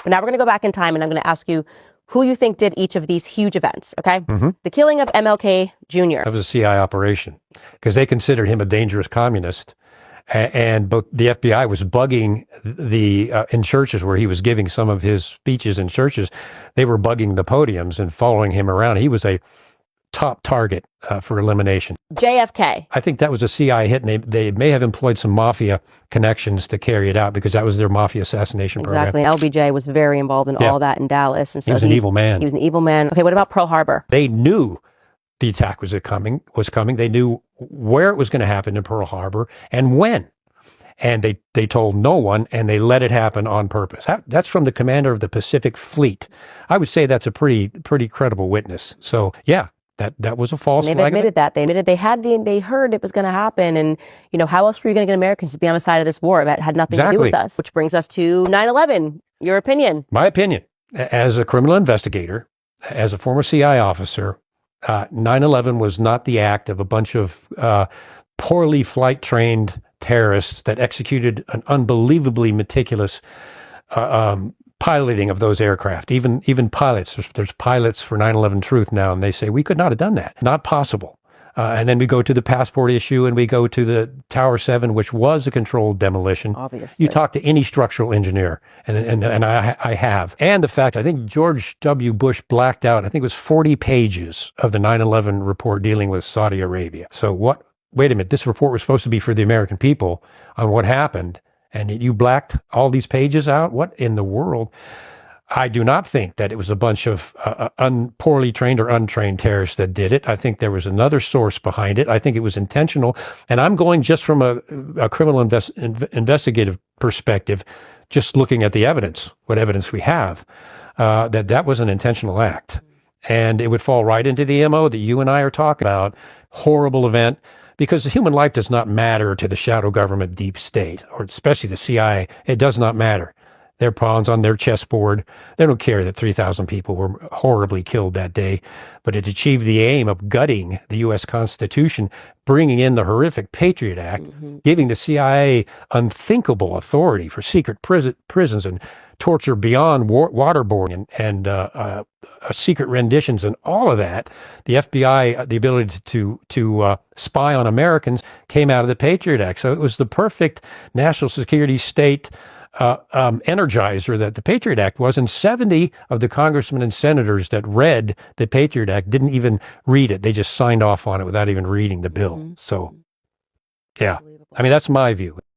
But now we're going to go back in time, and I'm going to ask you who you think did each of these huge events, okay? The killing of MLK Jr. That was a CIA operation because they considered him a dangerous communist. And both the FBI was bugging in churches where he was giving some of his speeches in churches. They were bugging the podiums and following him around. He was a top target for elimination. JFK. I think that was a CIA hit, and they may have employed some mafia connections to carry it out because that was their mafia assassination program. Exactly. LBJ was very involved in all that in Dallas. And so he was an evil man. He was an evil man. Okay, what about Pearl Harbor? They knew the attack was coming. They knew where it was going to happen in Pearl Harbor and when. And they told no one, and they let it happen on purpose. That's from the commander of the Pacific Fleet. I would say that's a pretty credible witness. So yeah, that was a false flag. They've admitted that. They admitted they heard it was going to happen. And, you know, how else were you going to get Americans to be on the side of this war that had nothing to do with us? Which brings us to 9/11. Your opinion? My opinion, as a criminal investigator, as a former CIA officer, 9/11 was not the act of a bunch of poorly flight-trained terrorists that executed an unbelievably meticulous piloting of those aircraft. Even pilots, there's pilots for 9/11 Truth now, and they say we could not have done that. Not possible. And then we go to the passport issue, and we go to the Tower 7, which was a controlled demolition. Obviously. You talk to any structural engineer, and I have. And the fact, I think George W. Bush blacked out, I think it was 40 pages of the 9/11 report dealing with Saudi Arabia. So wait a minute, this report was supposed to be for the American people on what happened, and you blacked all these pages out? What in the world? I do not think that it was a bunch of poorly trained or untrained terrorists that did it. I think there was another source behind it. I think it was intentional. And I'm going just from a criminal investigative perspective, just looking at the evidence, what evidence we have, that was an intentional act. And it would fall right into the MO that you and I are talking about. Horrible event. Because human life does not matter to the shadow government deep state, or especially the CIA. It does not matter. They're pawns on their chessboard. They don't care that 3,000 people were horribly killed that day, but it achieved the aim of gutting the U.S. Constitution, bringing in the horrific Patriot Act, giving the CIA unthinkable authority for secret prisons and torture beyond waterboarding and secret renditions and all of that. The FBI, the ability to spy on Americans came out of the Patriot Act. So it was the perfect national security state energizer that the Patriot Act was, and 70 of the congressmen and senators that read the Patriot Act didn't even read it. They just signed off on it without even reading the bill. So, yeah, I mean, that's my view.